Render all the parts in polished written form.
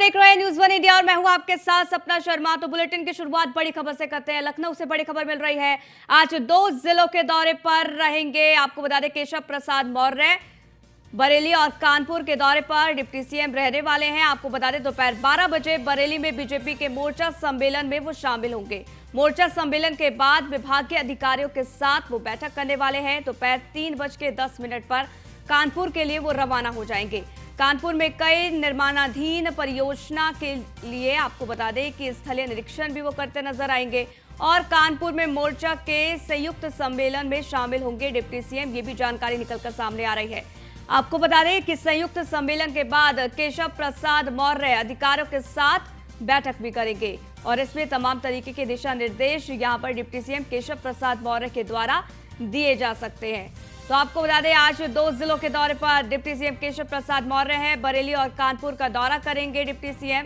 देख रहे हैं न्यूज़ वन इंडिया और मैं हूं आपके साथ सपना शर्मा। तो बुलेटिन की शुरुआत बड़ी खबर से करते हैं। लखनऊ से बड़ी खबर मिल रही है। आज 2 जिलों के दौरे पर रहेंगे। आपको बता दें केशव प्रसाद मौर्य बरेली और कानपुर के दौरे पर डिप्टी सीएम रहने वाले हैं। आपको बता दें दोपहर 12 बजे बरेली में बीजेपी के मोर्चा सम्मेलन में वो शामिल होंगे। मोर्चा सम्मेलन के बाद विभागीय अधिकारियों के साथ वो बैठक करने वाले हैं। दोपहर 3:10 पर कानपुर के लिए वो रवाना हो जाएंगे। कानपुर में कई निर्माणाधीन परियोजना के लिए आपको बता दें कि स्थलीय निरीक्षण भी वो करते नजर आएंगे और कानपुर में मोर्चा के संयुक्त सम्मेलन में शामिल होंगे डिप्टी सीएम। ये भी जानकारी निकलकर सामने आ रही है। आपको बता दें कि संयुक्त सम्मेलन के बाद केशव प्रसाद मौर्य अधिकारियों के साथ बैठक भी करेंगे और इसमें तमाम तरीके के दिशा निर्देश यहां पर डिप्टी सीएम केशव प्रसाद मौर्य के द्वारा दिए जा सकते हैं। तो आपको बता दें आज 2 जिलों के दौरे पर डिप्टी सीएम केशव प्रसाद मौर्य हैं। बरेली और कानपुर का दौरा करेंगे डिप्टी सीएम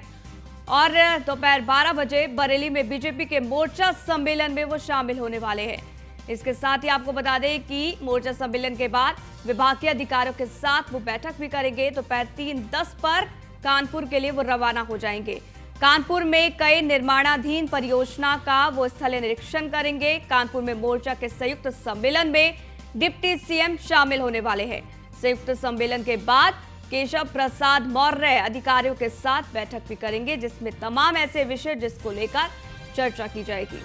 और दोपहर 12 बजे बरेली में बीजेपी के मोर्चा सम्मेलन में वो शामिल होने वाले हैं। इसके साथ ही आपको बता दें कि मोर्चा सम्मेलन के बाद विभागीय अधिकारियों के साथ वो बैठक भी करेंगे। दोपहर 3:10 पर कानपुर के लिए वो रवाना हो जाएंगे। कानपुर में कई निर्माणाधीन परियोजना का वो स्थलीय निरीक्षण करेंगे। कानपुर में मोर्चा के संयुक्त सम्मेलन में डिप्टी सीएम शामिल होने वाले हैं। संयुक्त सम्मेलन के बाद केशव प्रसाद मौर्य अधिकारियों के साथ बैठक भी करेंगे जिसमें तमाम ऐसे विषय जिसको लेकर चर्चा की जाएगी।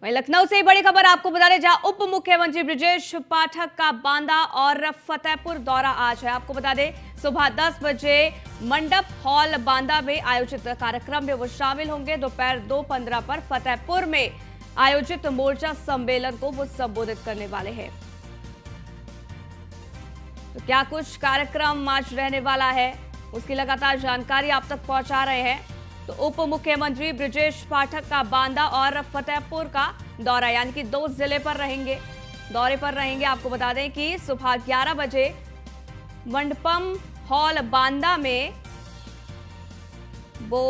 वहीं लखनऊ से ही बड़ी खबर आपको बता दें जहां उप मुख्यमंत्री ब्रजेश पाठक का बांदा और फतेहपुर दौरा आज है। आपको बता दें सुबह 10 बजे मंडप हॉल बांदा में आयोजित कार्यक्रम में वो शामिल होंगे। दोपहर 2:15 पर फतेहपुर में आयोजित मोर्चा सम्मेलन को वो संबोधित करने वाले हैं। तो क्या कुछ कार्यक्रम आज रहने वाला है उसकी लगातार जानकारी आप तक पहुंचा रहे हैं। तो उप मुख्यमंत्री ब्रजेश पाठक का बांदा और फतेहपुर का दौरा यानी कि 2 जिले पर रहेंगे, दौरे पर रहेंगे। आपको बता दें कि सुबह 11 बजे मंडपम हॉल बांदा में वो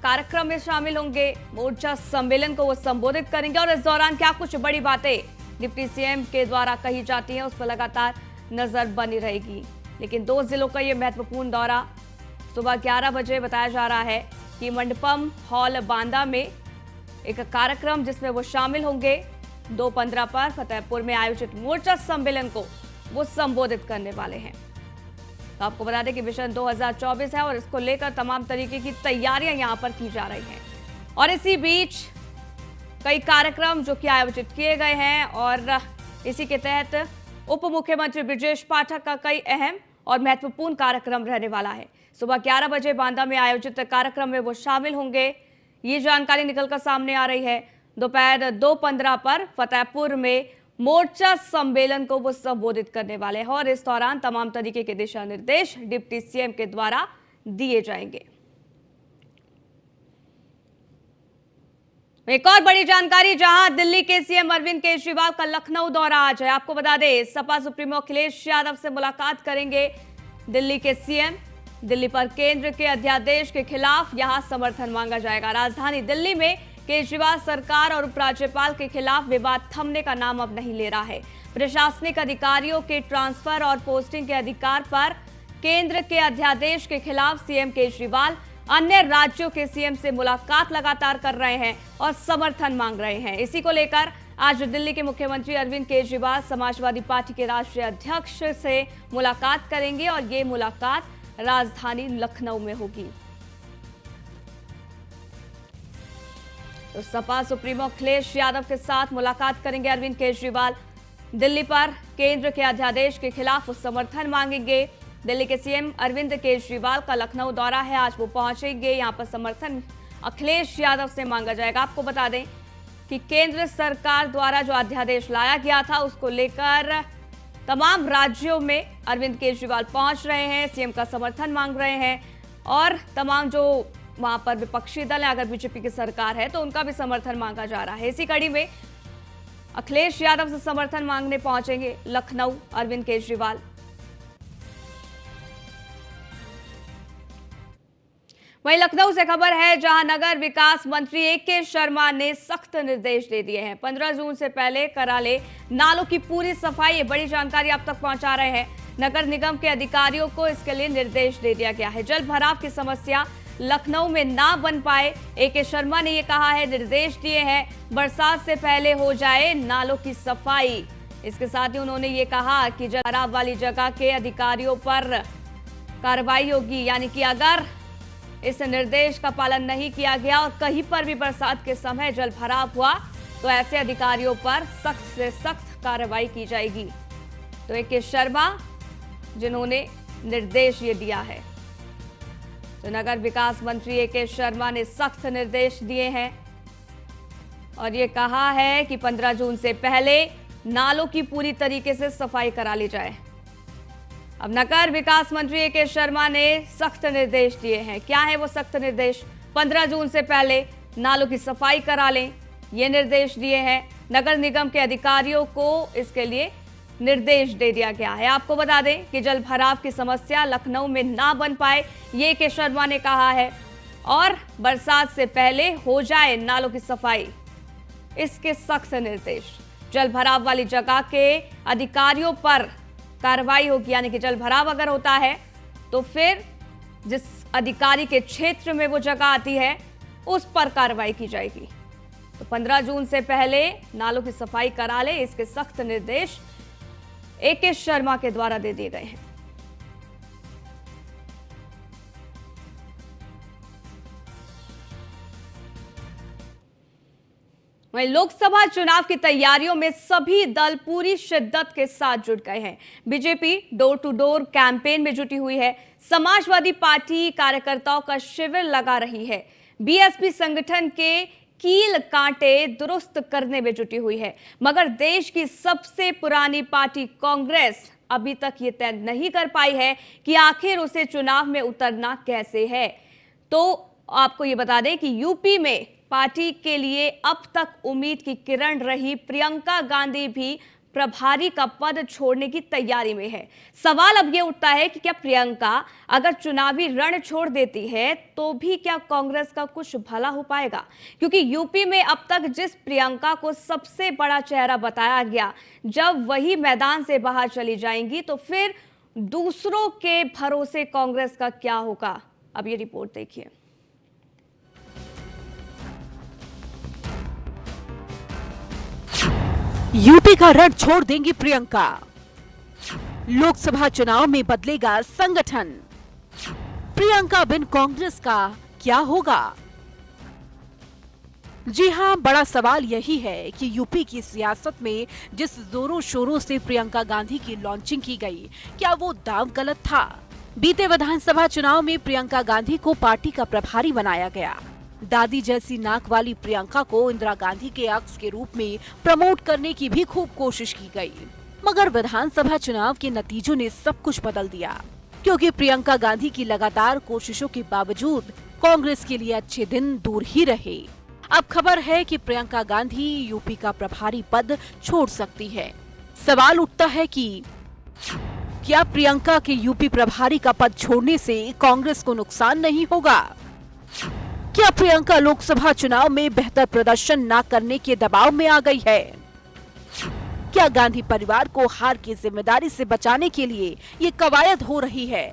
कार्यक्रम में शामिल होंगे। मोर्चा सम्मेलन को वो संबोधित करेंगे और इस दौरान क्या कुछ बड़ी बातें डिप्टी सीएम के द्वारा कही जाती हैं उस पर लगातार नजर बनी रहेगी। लेकिन 2 जिलों का ये महत्वपूर्ण दौरा सुबह 11 बजे बताया जा रहा है कि मंडपम हॉल बांदा में एक कार्यक्रम जिसमें वो शामिल होंगे। 2:15 पर फतेहपुर में आयोजित मोर्चा सम्मेलन को वो संबोधित करने वाले हैं। तो आपको बता दें कि विजन 2024 है और इसको लेकर तमाम तरीके की तैयारियां यहां पर की जा रही हैं और इसी बीच कई कार्यक्रम जो कि आयोजित किए गए हैं और इसी के तहत उप मुख्यमंत्री ब्रजेश पाठक का कई अहम और महत्वपूर्ण कार्यक्रम रहने वाला है। सुबह 11 बजे बांदा में आयोजित कार्यक्रम में वो शामिल होंगे। ये जानकारी निकलकर सामने आ रही है। दोपहर 2:15 पर फतेहपुर में मोर्चा सम्मेलन को वो संबोधित करने वाले हैं और इस दौरान तमाम तरीके के दिशा निर्देश डिप्टी सीएम के द्वारा दिए जाएंगे। एक और बड़ी जानकारी जहां दिल्ली के सीएम अरविंद केजरीवाल का लखनऊ दौरा आज है। आपको बता दें सपा सुप्रीमो अखिलेश यादव से मुलाकात करेंगे दिल्ली के सीएम। दिल्ली पर केंद्र के अध्यादेश के खिलाफ यहां समर्थन मांगा जाएगा। राजधानी दिल्ली में केजरीवाल सरकार और उपराज्यपाल के खिलाफ विवाद थमने का नाम अब नहीं ले रहा है। प्रशासनिक अधिकारियों के ट्रांसफर और पोस्टिंग के अधिकार पर केंद्र के अध्यादेश के खिलाफ सीएम केजरीवाल अन्य राज्यों के सीएम से मुलाकात लगातार कर रहे हैं और समर्थन मांग रहे हैं। इसी को लेकर आज दिल्ली के मुख्यमंत्री अरविंद केजरीवाल समाजवादी पार्टी के राष्ट्रीय अध्यक्ष से मुलाकात करेंगे और ये मुलाकात राजधानी लखनऊ में होगी। तो सपा सुप्रीमो अखिलेश यादव के साथ मुलाकात करेंगे अरविंद केजरीवाल। दिल्ली पर केंद्र के अध्यादेश के खिलाफ समर्थन मांगेंगे। दिल्ली के सीएम अरविंद केजरीवाल का लखनऊ दौरा है। आज वो पहुंचेंगे। यहां पर समर्थन अखिलेश यादव से मांगा जाएगा। आपको बता दें कि केंद्र सरकार द्वारा जो अध्यादेश लाया गया था उसको लेकर तमाम राज्यों में अरविंद केजरीवाल पहुंच रहे हैं, सीएम का समर्थन मांग रहे हैं और तमाम जो वहां पर विपक्षी दल है, अगर बीजेपी की सरकार है तो उनका भी समर्थन मांगा जा रहा है। इसी कड़ी में अखिलेश यादव से समर्थन मांगने पहुंचेंगे लखनऊ अरविंद केजरीवाल। वहीं लखनऊ से खबर है जहां नगर विकास मंत्री ए.के. शर्मा ने सख्त निर्देश दे दिए हैं। 15 जून से पहले करा ले नालों की पूरी सफाई। ये बड़ी जानकारी आप तक पहुंचा रहे हैं। नगर निगम के अधिकारियों को इसके लिए निर्देश दे दिया गया है। जल भराव की समस्या लखनऊ में ना बन पाए, ए.के. शर्मा ने ये कहा है, निर्देश दिए हैं बरसात से पहले हो जाए नालों की सफाई। इसके साथ ही उन्होंने ये कहा कि जल भराव वाली जगह के अधिकारियों पर कार्रवाई होगी, यानी कि अगर इस निर्देश का पालन नहीं किया गया और कहीं पर भी बरसात के समय जल भराव हुआ तो ऐसे अधिकारियों पर सख्त से सख्त कार्रवाई की जाएगी। तो ए.के. शर्मा जिन्होंने निर्देश ये दिया है, तो नगर विकास मंत्री ए.के. शर्मा ने सख्त निर्देश दिए हैं और ये कहा है कि 15 जून से पहले नालों की पूरी तरीके से सफाई करा ली जाए। अब नगर विकास मंत्री ए.के. शर्मा ने सख्त निर्देश दिए हैं। क्या है वो सख्त निर्देश? 15 जून से पहले नालों की सफाई करा लें, ये निर्देश दिए हैं। नगर निगम के अधिकारियों को इसके लिए निर्देश दे दिया गया है। आपको बता दें कि जल भराव की समस्या लखनऊ में ना बन पाए, ये ए.के. शर्मा ने कहा है, और बरसात से पहले हो जाए नालों की सफाई, इसके सख्त निर्देश। जल भराव वाली जगह के अधिकारियों पर कार्रवाई होगी, यानी कि जल भराव अगर होता है तो फिर जिस अधिकारी के क्षेत्र में वो जगह आती है उस पर कार्रवाई की जाएगी। तो 15 जून से पहले नालों की सफाई करा ले, इसके सख्त निर्देश ए.के. शर्मा के द्वारा दे दिए गए हैं। वहीं लोकसभा चुनाव की तैयारियों में सभी दल पूरी शिद्दत के साथ जुट गए हैं। BJP door to door campaign में जुटी हुई है। समाजवादी पार्टी कार्यकर्ताओं का शिविर लगा रही है। बीएसपी संगठन के कील कांटे दुरुस्त करने में जुटी हुई है। मगर देश की सबसे पुरानी पार्टी कांग्रेस अभी तक ये तय नहीं कर पाई है कि आखिर उसे चुनाव में उतरना कैसे है। तो आपको ये बता दें कि यूपी में पार्टी के लिए अब तक उम्मीद की किरण रही प्रियंका गांधी भी प्रभारी का पद छोड़ने की तैयारी में है। सवाल अब यह उठता है कि क्या प्रियंका अगर चुनावी रण छोड़ देती है तो भी क्या कांग्रेस का कुछ भला हो पाएगा? क्योंकि यूपी में अब तक जिस प्रियंका को सबसे बड़ा चेहरा बताया गया, जब वही मैदान से बाहर चली जाएंगी तो फिर दूसरों के भरोसे कांग्रेस का क्या होगा? अब ये रिपोर्ट देखिए। यूपी का रण छोड़ देंगी प्रियंका, लोकसभा चुनाव में बदलेगा संगठन, प्रियंका बिन कांग्रेस का क्या होगा? जी हां, बड़ा सवाल यही है कि यूपी की सियासत में जिस जोरों शोरों से प्रियंका गांधी की लॉन्चिंग की गई, क्या वो दांव गलत था? बीते विधानसभा चुनाव में प्रियंका गांधी को पार्टी का प्रभारी बनाया गया। दादी जैसी नाक वाली प्रियंका को इंदिरा गांधी के अक्स के रूप में प्रमोट करने की भी खूब कोशिश की गई, मगर विधानसभा चुनाव के नतीजों ने सब कुछ बदल दिया, क्योंकि प्रियंका गांधी की लगातार कोशिशों के बावजूद कांग्रेस के लिए अच्छे दिन दूर ही रहे। अब खबर है कि प्रियंका गांधी यूपी का प्रभारी पद छोड़ सकती है। सवाल उठता है कि क्या प्रियंका के यूपी प्रभारी का पद छोड़ने से कांग्रेस को नुकसान नहीं होगा? क्या प्रियंका लोकसभा चुनाव में बेहतर प्रदर्शन न करने के दबाव में आ गई है? क्या गांधी परिवार को हार की जिम्मेदारी से बचाने के लिए ये कवायद हो रही है?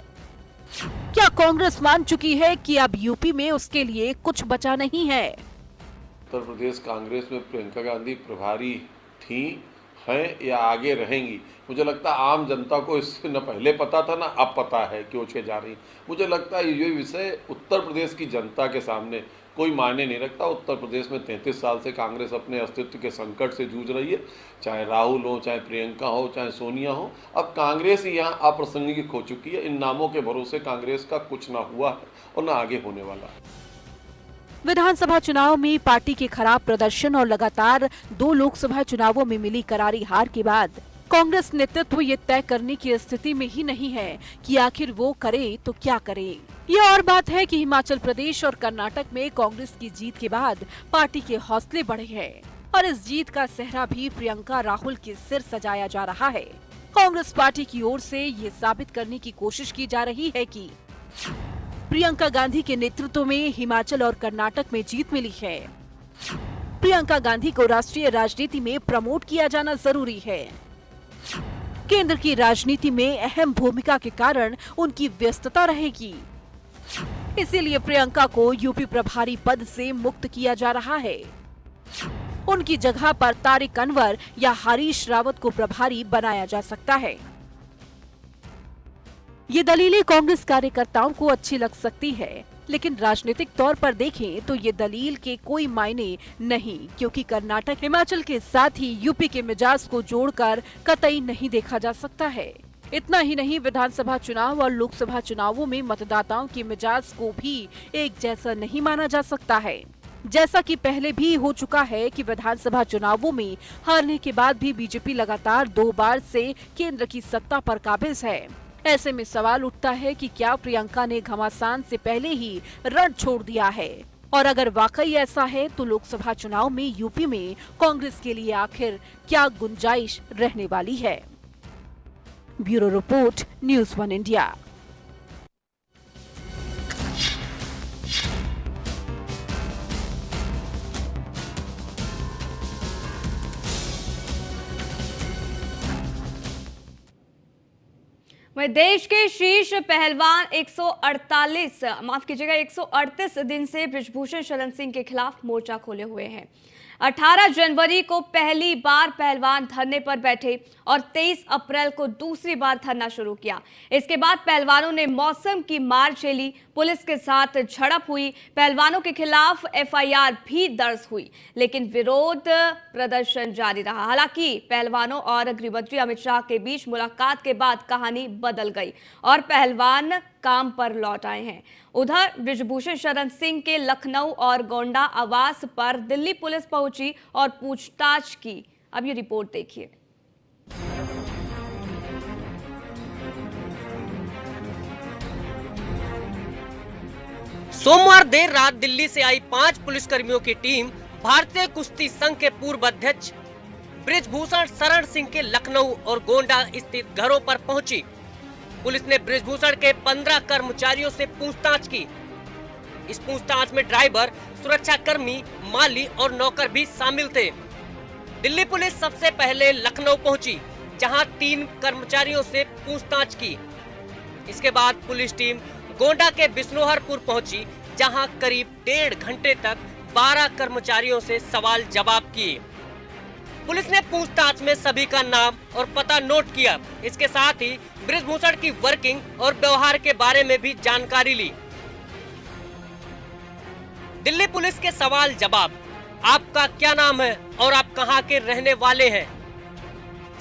क्या कांग्रेस मान चुकी है कि अब यूपी में उसके लिए कुछ बचा नहीं है? उत्तर प्रदेश कांग्रेस में प्रियंका गांधी प्रभारी थी, हैं या आगे रहेंगी, मुझे लगता है आम जनता को इससे न पहले पता था ना अब पता है कि वो छे जा रही। मुझे लगता है ये विषय उत्तर प्रदेश की जनता के सामने कोई मायने नहीं रखता। उत्तर प्रदेश में 33 साल से कांग्रेस अपने अस्तित्व के संकट से जूझ रही है, चाहे राहुल हो, चाहे प्रियंका हो, चाहे सोनिया हो। अब कांग्रेस ही यहाँ अप्रासंगिक हो चुकी है। इन नामों के भरोसे कांग्रेस का कुछ ना हुआ है और ना आगे होने वाला। विधानसभा चुनाव में पार्टी के खराब प्रदर्शन और लगातार 2 लोकसभा चुनावों में मिली करारी हार के बाद कांग्रेस नेतृत्व ये तय करने की स्थिति में ही नहीं है कि आखिर वो करे तो क्या करे। ये और बात है कि हिमाचल प्रदेश और कर्नाटक में कांग्रेस की जीत के बाद पार्टी के हौसले बढ़े हैं और इस जीत का सेहरा भी प्रियंका राहुल के सिर सजाया जा रहा है। कांग्रेस पार्टी की ओर से ये साबित करने की कोशिश की जा रही है कि प्रियंका गांधी के नेतृत्व में हिमाचल और कर्नाटक में जीत मिली है। प्रियंका गांधी को राष्ट्रीय राजनीति में प्रमोट किया जाना जरूरी है। केंद्र की राजनीति में अहम भूमिका के कारण उनकी व्यस्तता रहेगी। इसीलिए प्रियंका को यूपी प्रभारी पद से मुक्त किया जा रहा है। उनकी जगह पर तारिक अनवर या हरीश रावत को प्रभारी बनाया जा सकता है। ये दलीलें कांग्रेस कार्यकर्ताओं को अच्छी लग सकती है, लेकिन राजनीतिक तौर पर देखें तो ये दलील के कोई मायने नहीं, क्योंकि कर्नाटक, हिमाचल के साथ ही यूपी के मिजाज को जोड़कर कतई नहीं देखा जा सकता है। इतना ही नहीं, विधानसभा चुनाव और लोकसभा चुनावों में मतदाताओं के मिजाज को भी एक जैसा नहीं माना जा सकता है। जैसा कि पहले भी हो चुका है कि विधानसभा चुनावों में हारने के बाद भी बीजेपी लगातार 2 बार से केंद्र की सत्ता पर काबिज है। ऐसे में सवाल उठता है कि क्या प्रियंका ने घमासान से पहले ही रण छोड़ दिया है, और अगर वाकई ऐसा है तो लोकसभा चुनाव में यूपी में कांग्रेस के लिए आखिर क्या गुंजाइश रहने वाली है। Bureau report, news 1 India. वहीं देश के शीर्ष पहलवान 138 दिन से बृजभूषण शरण सिंह के खिलाफ मोर्चा खोले हुए हैं। 18 जनवरी को पहली बार पहलवान धरने पर बैठे और 23 अप्रैल को दूसरी बार धरना शुरू किया। इसके बाद पहलवानों ने मौसम की मार झेली, पुलिस के साथ झड़प हुई, पहलवानों के खिलाफ एफआईआर भी दर्ज हुई, लेकिन विरोध प्रदर्शन जारी रहा। हालांकि पहलवानों और गृहमंत्री अमित शाह के बीच मुलाकात के बाद कहानी बदल गई और पहलवान काम पर लौट आए हैं। उधर बृजभूषण शरण सिंह के लखनऊ और गोंडा आवास पर दिल्ली पुलिस पहुंची और पूछताछ की। अब ये रिपोर्ट देखिए। सोमवार देर रात दिल्ली से आई 5 पुलिसकर्मियों की टीम भारतीय कुश्ती संघ के पूर्व अध्यक्ष बृजभूषण शरण सिंह के लखनऊ और गोंडा स्थित घरों पर पहुंची। पुलिस ने बृजभूषण के 15 कर्मचारियों से पूछताछ की। इस पूछताछ में ड्राइवर, सुरक्षाकर्मी, माली और नौकर भी शामिल थे। दिल्ली पुलिस सबसे पहले लखनऊ पहुंची, जहां 3 कर्मचारियों से पूछताछ की। इसके बाद पुलिस टीम गोंडा के बिश्नोहरपुर पहुंची, जहां करीब 1.5 घंटे तक 12 कर्मचारियों से सवाल जवाब किए। पुलिस ने पूछताछ में सभी का नाम और पता नोट किया। इसके साथ ही बृजभूषण की वर्किंग और व्यवहार के बारे में भी जानकारी ली। दिल्ली पुलिस के सवाल जवाब: आपका क्या नाम है और आप कहां के रहने वाले हैं?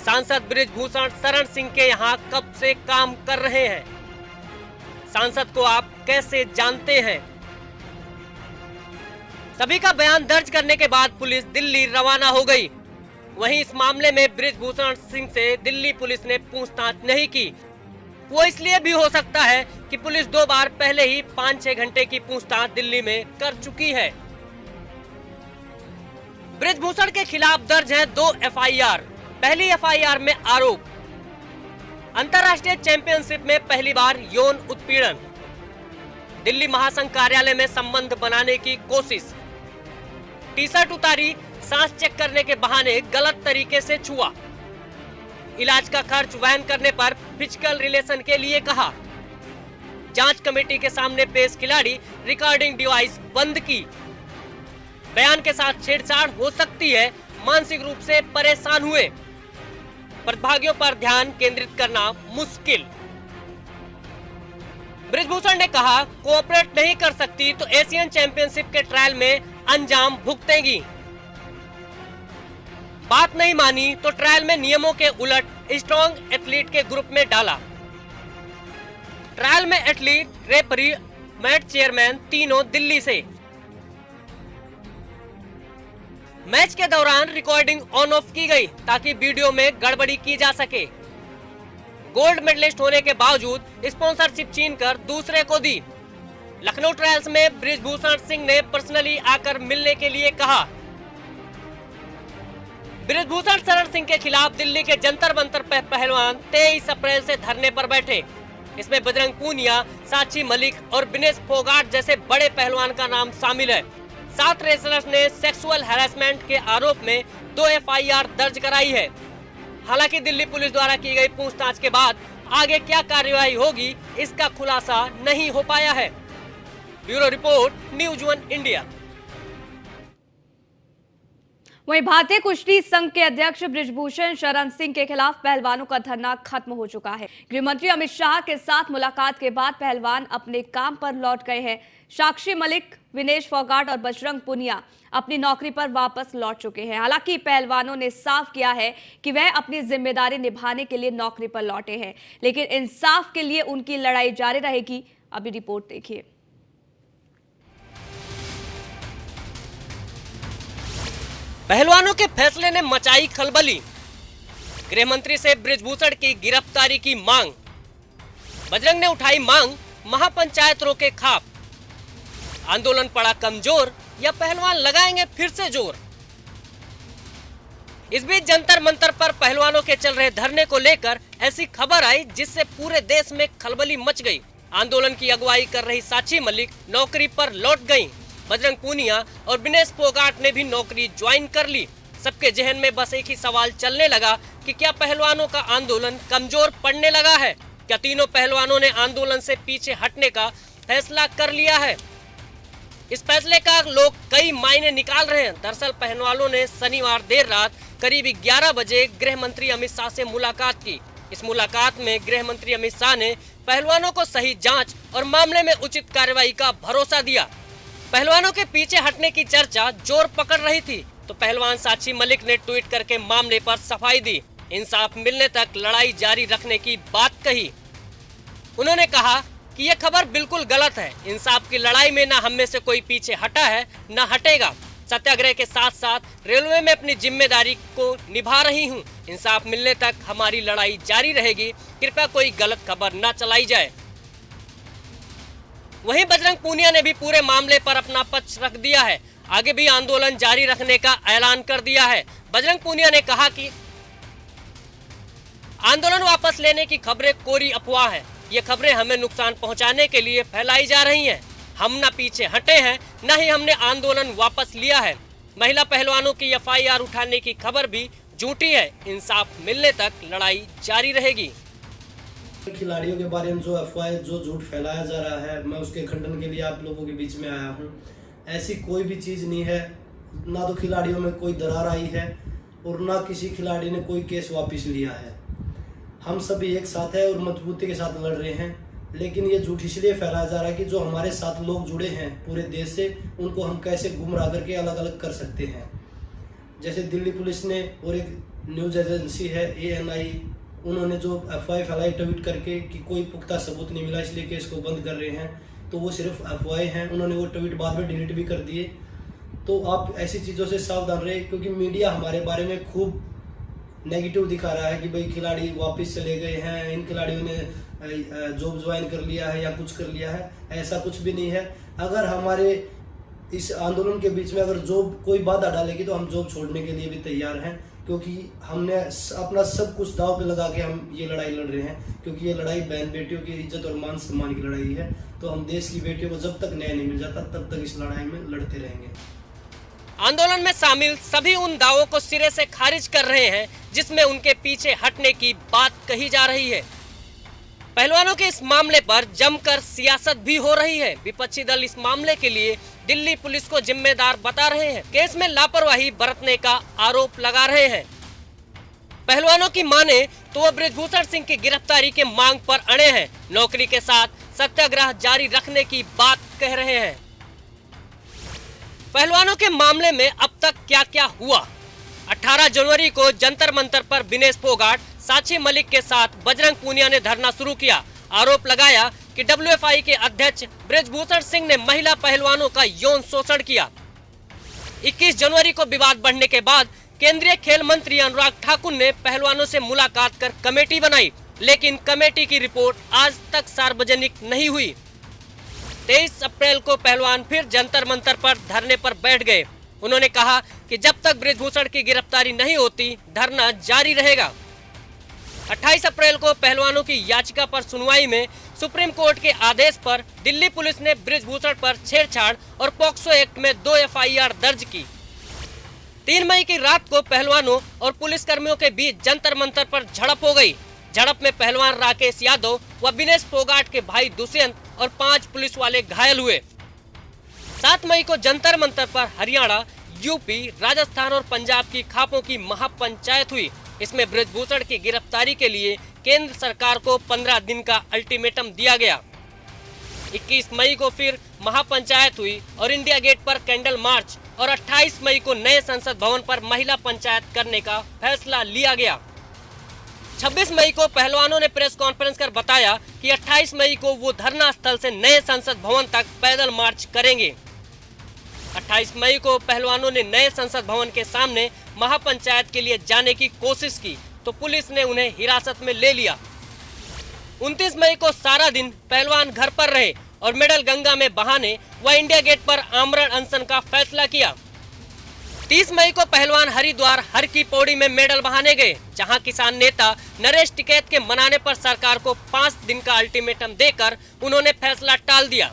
सांसद बृजभूषण शरण सिंह के यहां कब से काम कर रहे हैं? सांसद को आप कैसे जानते हैं? सभी का बयान दर्ज करने के बाद पुलिस दिल्ली रवाना हो गई। वहीं इस मामले में बृजभूषण सिंह से दिल्ली पुलिस ने पूछताछ नहीं की। वो इसलिए भी हो सकता है कि पुलिस 2 बार पहले ही 5-6 घंटे की पूछताछ दिल्ली में कर चुकी है। बृजभूषण के खिलाफ दर्ज है 2 एफआईआर। पहली एफआईआर में आरोप अंतर्राष्ट्रीय चैंपियनशिप में पहली बार यौन उत्पीड़न, दिल्ली महासंघ कार्यालय में संबंध बनाने की कोशिश, टी-शर्ट उतारी, सांस चेक करने के बहाने गलत तरीके से छुआ, इलाज का खर्च वहन करने पर फिजिकल रिलेशन के लिए कहा, जांच कमेटी के सामने पेश खिलाड़ी, रिकॉर्डिंग डिवाइस बंद की, बयान के साथ छेड़छाड़ हो सकती है, मानसिक रूप से परेशान हुए, प्रतिभागियों पर ध्यान केंद्रित करना मुश्किल। बृजभूषण ने कहा, कोऑपरेट नहीं कर सकती तो एशियन चैंपियनशिप के ट्रायल में अंजाम भुगतेगी। बात नहीं मानी तो ट्रायल में नियमों के उलट स्ट्रॉन्ग एथलीट के ग्रुप में डाला। ट्रायल में एथलीट, रेफरी, मैच चेयरमैन तीनों दिल्ली से। मैच के दौरान रिकॉर्डिंग ऑन ऑफ की गई ताकि वीडियो में गड़बड़ी की जा सके। गोल्ड मेडलिस्ट होने के बावजूद स्पॉन्सरशिप छीनकर दूसरे को दी। लखनऊ ट्रायल्स में बृजभूषण सिंह ने पर्सनली आकर मिलने के लिए कहा। बृजभूषण शरण सिंह के खिलाफ दिल्ली के जंतर मंतर पर पहलवान 23 अप्रैल से धरने पर बैठे। इसमें बजरंग पूनिया, साक्षी मलिक और विनेश फोगाट जैसे बड़े पहलवान का नाम शामिल है। 7 रेसलर्स ने सेक्सुअल हैरेसमेंट के आरोप में 2 एफआईआर दर्ज कराई है। हालांकि दिल्ली पुलिस द्वारा की गई पूछताछ के बाद आगे क्या कार्यवाही होगी इसका खुलासा नहीं हो पाया है। Bureau report, news one India. वहीं भारतीय कुश्ती संघ के अध्यक्ष बृजभूषण शरण सिंह के खिलाफ पहलवानों का धरना खत्म हो चुका है। गृह मंत्री अमित शाह के साथ मुलाकात के बाद पहलवान अपने काम पर लौट गए हैं। साक्षी मलिक, विनेश फोगाट और बजरंग पुनिया अपनी नौकरी पर वापस लौट चुके हैं। हालांकि पहलवानों ने साफ किया है कि वह अपनी जिम्मेदारी निभाने के लिए नौकरी पर लौटे हैं, लेकिन इंसाफ के लिए उनकी लड़ाई जारी रहेगी। अभी रिपोर्ट देखिए। पहलवानों के फैसले ने मचाई खलबली। गृह मंत्री से बृजभूषण की गिरफ्तारी की मांग। बजरंग ने उठाई मांग, महापंचायत रोके खाप। आंदोलन पड़ा कमजोर या पहलवान लगाएंगे फिर से जोर। इस बीच जंतर मंतर पर पहलवानों के चल रहे धरने को लेकर ऐसी खबर आई जिससे पूरे देश में खलबली मच गई। आंदोलन की अगुवाई कर रही साक्षी मलिक नौकरी पर लौट गईं। बजरंग पूनिया और विनेश फोगाट ने भी नौकरी ज्वाइन कर ली। सबके जहन में बस एक ही सवाल चलने लगा कि क्या पहलवानों का आंदोलन कमजोर पड़ने लगा है? क्या तीनों पहलवानों ने आंदोलन से पीछे हटने का फैसला कर लिया है? इस फैसले का लोग कई मायने निकाल रहे हैं। दरअसल पहलवानों ने शनिवार देर रात करीब 11 बजे गृह मंत्री अमित शाह से मुलाकात की। इस मुलाकात में गृह मंत्री अमित शाह ने पहलवानों को सही जांच और मामले में उचित कार्रवाई का भरोसा दिया। पहलवानों के पीछे हटने की चर्चा जोर पकड़ रही थी तो पहलवान साक्षी मलिक ने ट्वीट करके मामले पर सफाई दी। इंसाफ मिलने तक लड़ाई जारी रखने की बात कही। उन्होंने कहा कि यह खबर बिल्कुल गलत है। इंसाफ की लड़ाई में न हम में से कोई पीछे हटा है न हटेगा। सत्याग्रह के साथ साथ रेलवे में अपनी जिम्मेदारी को निभा रही हूँ। इंसाफ मिलने तक हमारी लड़ाई जारी रहेगी। कृपया कोई गलत खबर न चलाई जाए। वहीं बजरंग पूनिया ने भी पूरे मामले पर अपना पक्ष रख दिया है। आगे भी आंदोलन जारी रखने का ऐलान कर दिया है। बजरंग पूनिया ने कहा कि आंदोलन वापस लेने की खबरें कोरी अफवाह है। ये खबरें हमें नुकसान पहुंचाने के लिए फैलाई जा रही हैं। हम न पीछे हटे हैं न ही हमने आंदोलन वापस लिया है। महिला पहलवानों की FIR उठाने की खबर भी झूठी है। इंसाफ मिलने तक लड़ाई जारी रहेगी। खिलाड़ियों के बारे में जो अफवाह जो झूठ फैलाया जा रहा है, मैं उसके खंडन के लिए आप लोगों के बीच में आया हूँ। ऐसी कोई भी चीज़ नहीं है। ना तो खिलाड़ियों में कोई दरार आई है और ना किसी खिलाड़ी ने कोई केस वापस लिया है। हम सभी एक साथ हैं और मजबूती के साथ लड़ रहे हैं। लेकिन ये झूठ इसलिए फैलाया जा रहा है कि जो हमारे साथ लोग जुड़े हैं पूरे देश से, उनको हम कैसे गुमराह करके अलग अलग कर सकते हैं। जैसे दिल्ली पुलिस ने और एक न्यूज़ एजेंसी है ANI, उन्होंने जो अफवाह फैलाई ट्वीट करके कि कोई पुख्ता सबूत नहीं मिला इसलिए केस को बंद कर रहे हैं, तो वो सिर्फ अफवाहें हैं। उन्होंने वो ट्वीट बाद में डिलीट भी कर दिए। तो आप ऐसी चीज़ों से सावधान रहे, क्योंकि मीडिया हमारे बारे में खूब नेगेटिव दिखा रहा है कि भाई खिलाड़ी वापस चले गए हैं, इन खिलाड़ियों ने जॉब ज्वाइन कर लिया है या कुछ कर लिया है। ऐसा कुछ भी नहीं है। अगर हमारे इस आंदोलन के बीच में अगर जॉब कोई बाधा डालेगी तो हम जॉब छोड़ने के लिए भी तैयार हैं, क्योंकि हमने अपना सब कुछ दांव पे लगा के हम ये लड़ाई लड़ रहे हैं। क्योंकि ये लड़ाई बहन बेटियों की इज्जत और मान सम्मान की लड़ाई है। तो हम देश की बेटियों को जब तक न्याय नहीं मिल जाता तब तक इस लड़ाई में लड़ते रहेंगे। आंदोलन में शामिल सभी उन दावों को सिरे से खारिज कर रहे हैं जिसमें उनके पीछे हटने की बात कही जा रही है। पहलवानों के इस मामले पर जमकर सियासत भी हो रही है। विपक्षी दल इस मामले के लिए दिल्ली पुलिस को जिम्मेदार बता रहे हैं। केस में लापरवाही बरतने का आरोप लगा रहे हैं। पहलवानों की माने तो वो बृजभूषण सिंह की गिरफ्तारी के मांग पर अड़े हैं। नौकरी के साथ सत्याग्रह जारी रखने की बात कह रहे हैं। पहलवानों के मामले में अब तक क्या क्या हुआ? 18 जनवरी को जंतर मंतर पर विनेश फोगाट, साक्षी मलिक के साथ बजरंग पूनिया ने धरना शुरू किया। आरोप लगाया कि WFI के अध्यक्ष बृजभूषण सिंह ने महिला पहलवानों का यौन शोषण किया। 21 जनवरी को विवाद बढ़ने के बाद केंद्रीय खेल मंत्री अनुराग ठाकुर ने पहलवानों से मुलाकात कर कमेटी बनाई, लेकिन कमेटी की रिपोर्ट आज तक सार्वजनिक नहीं हुई। 23 अप्रैल को पहलवान फिर जंतर मंतर पर धरने पर बैठ गए। उन्होंने कहा कि जब तक बृजभूषण की गिरफ्तारी नहीं होती धरना जारी रहेगा। 28 अप्रैल को पहलवानों की याचिका पर सुनवाई में सुप्रीम कोर्ट के आदेश पर दिल्ली पुलिस ने बृजभूषण पर छेड़छाड़ और पॉक्सो एक्ट में 2 FIR दर्ज की। 3 मई की रात को पहलवानों और पुलिस कर्मियों के बीच जंतर मंतर पर झड़प हो गई। झड़प में पहलवान राकेश यादव व विनेश फोगाट के भाई दुष्यंत और 5 पुलिस वाले घायल हुए। 7 मई को जंतर मंतर पर हरियाणा, यूपी, राजस्थान और पंजाब की खापों की महापंचायत हुई। इसमें बृजभूषण की गिरफ्तारी के लिए केंद्र सरकार को 15 दिन का अल्टीमेटम दिया गया। 21 मई को फिर महापंचायत हुई और इंडिया गेट पर कैंडल मार्च और 28 मई को नए संसद भवन पर महिला पंचायत करने का फैसला लिया गया। 26 मई को पहलवानों ने प्रेस कॉन्फ्रेंस कर बताया कि 28 मई को वो धरना स्थल से नए संसद भवन तक पैदल मार्च करेंगे। 28 मई को पहलवानों ने नए संसद भवन के सामने महापंचायत के लिए जाने की कोशिश की तो पुलिस ने उन्हें हिरासत में ले लिया। 29 मई को सारा दिन पहलवान घर पर रहे और मेडल गंगा में बहाने व इंडिया गेट पर आमरण अनशन का फैसला किया। 30 मई को पहलवान हरिद्वार हर की पौड़ी में मेडल बहाने गए, जहां किसान नेता नरेश टिकैत के मनाने पर सरकार को 5 दिन का अल्टीमेटम देकर उन्होंने फैसला टाल दिया।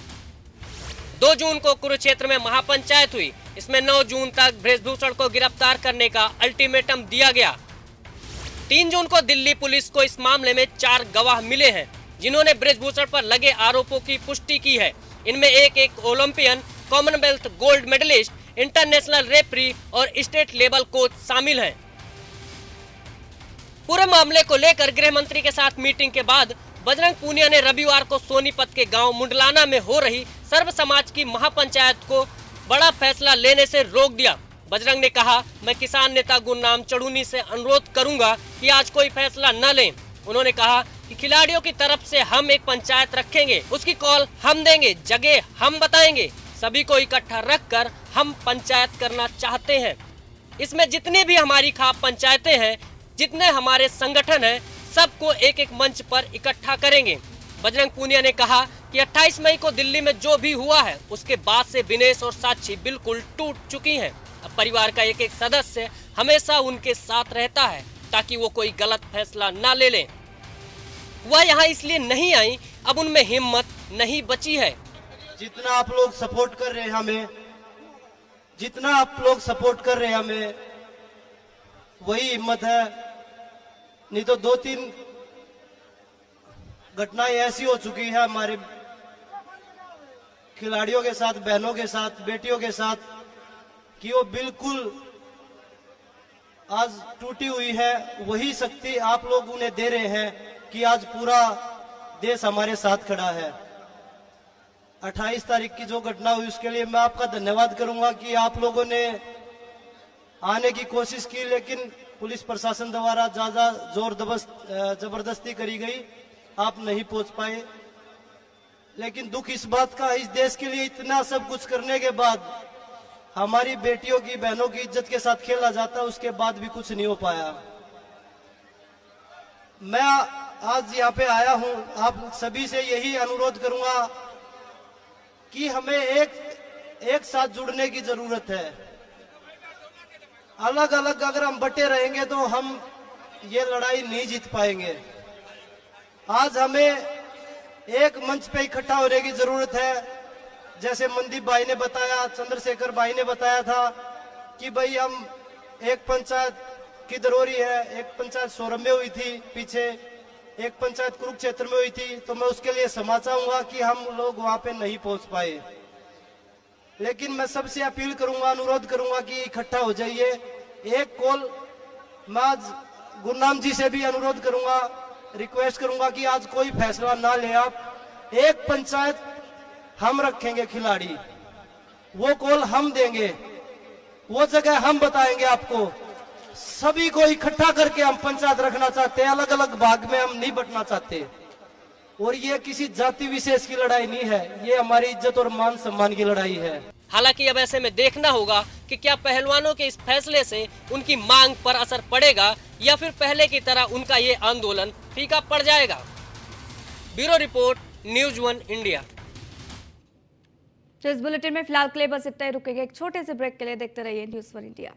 2 जून को कुरुक्षेत्र में महापंचायत हुई। इसमें 9 जून तक बृजभूषण को गिरफ्तार करने का अल्टीमेटम दिया गया। 3 जून को दिल्ली पुलिस को इस मामले में 4 गवाह मिले हैं, जिन्होंने बृजभूषण पर लगे आरोपों की पुष्टि की है। इनमें एक olympian, commonwealth gold medalist, international referee और स्टेट लेवल कोच शामिल हैं। पूरे मामले को लेकर गृह मंत्री के साथ मीटिंग के बाद बजरंग पूनिया ने रविवार को सोनीपत के गांव मुंडलाना में हो रही सर्व समाज की महापंचायत को बड़ा फैसला लेने से रोक दिया। बजरंग ने कहा, मैं किसान नेता गुरनाम चढ़ूनी से अनुरोध करूंगा कि आज कोई फैसला न लें। उन्होंने कहा कि खिलाड़ियों की तरफ से हम एक पंचायत रखेंगे, उसकी कॉल हम देंगे, जगह हम बताएंगे, सभी को इकट्ठा रखकर हम पंचायत करना चाहते हैं। इसमें जितनी भी हमारी खाप पंचायतें हैं, जितने हमारे संगठन हैं, सबको एक एक मंच पर इकट्ठा करेंगे। बजरंग पूनिया ने कहा कि 28 मई को दिल्ली में जो भी हुआ है उसके बाद से विनेश और साक्षी बिल्कुल टूट चुकी हैं। अब परिवार का एक एक सदस्य हमेशा उनके साथ रहता है ताकि वो कोई गलत फैसला ना ले लें। वह यहाँ इसलिए नहीं आई, अब उनमें हिम्मत नहीं बची है। जितना आप लोग सपोर्ट कर रहे हैं हमें, जितना आप लोग सपोर्ट कर रहे हैं हमें, वही हिम्मत है। नहीं तो 2-3 घटनाएं ऐसी हो चुकी है हमारे खिलाड़ियों के साथ, बहनों के साथ, बेटियों के साथ, कि वो बिल्कुल आज टूटी हुई है। वही शक्ति आप लोग उन्हें दे रहे हैं कि आज पूरा देश हमारे साथ खड़ा है। 28 तारीख की जो घटना हुई उसके लिए मैं आपका धन्यवाद करूंगा कि आप लोगों ने आने की कोशिश की, लेकिन पुलिस प्रशासन द्वारा ज्यादा जबरदस्ती करी गई, आप नहीं पहुंच पाए। लेकिन दुख इस बात का, इस देश के लिए इतना सब कुछ करने के बाद हमारी बेटियों की, बहनों की इज्जत के साथ खेला जाता, उसके बाद भी कुछ नहीं हो पाया। मैं आज यहाँ पे आया हूँ, आप सभी से यही अनुरोध करूंगा कि हमें एक साथ जुड़ने की जरूरत है। अलग अलग अगर हम बटे रहेंगे तो हम ये लड़ाई नहीं जीत पाएंगे। आज हमें एक मंच पे इकट्ठा होने की जरूरत है। जैसे मनदीप भाई ने बताया, चंद्रशेखर भाई ने बताया था कि भाई हम एक पंचायत की दरोरी है, एक पंचायत सोरम में हुई थी पीछे, एक पंचायत कुरुक्षेत्र में हुई थी, तो मैं उसके लिए क्षमा चाहूंगा कि हम लोग वहां पे नहीं पहुंच पाए। लेकिन मैं सबसे अपील करूंगा, अनुरोध करूंगा कि इकट्ठा हो जाइए। एक कॉल मैं आज गुरनाम जी से भी अनुरोध करूंगा, रिक्वेस्ट करूंगा कि आज कोई फैसला ना ले आप। एक पंचायत हम रखेंगे खिलाड़ी, वो कॉल हम देंगे, वो जगह हम बताएंगे आपको। सभी को इकट्ठा करके हम पंचायत रखना चाहते हैं, अलग अलग भाग में हम नहीं बंटना चाहते। और ये किसी जाति विशेष की लड़ाई नहीं है, ये हमारी इज्जत और मान सम्मान की लड़ाई है। हालांकि अब ऐसे में देखना होगा कि क्या पहलवानों के इस फैसले से उनकी मांग पर असर पड़ेगा या फिर पहले की तरह उनका ये आंदोलन फीका पड़ जाएगा। Bureau report, news 1 India. इस बुलेटिन में फिलहाल के लिए बस इतना ही, रुकेंगे एक छोटे से ब्रेक के लिए। देखते रहिए न्यूज़ 1 इंडिया।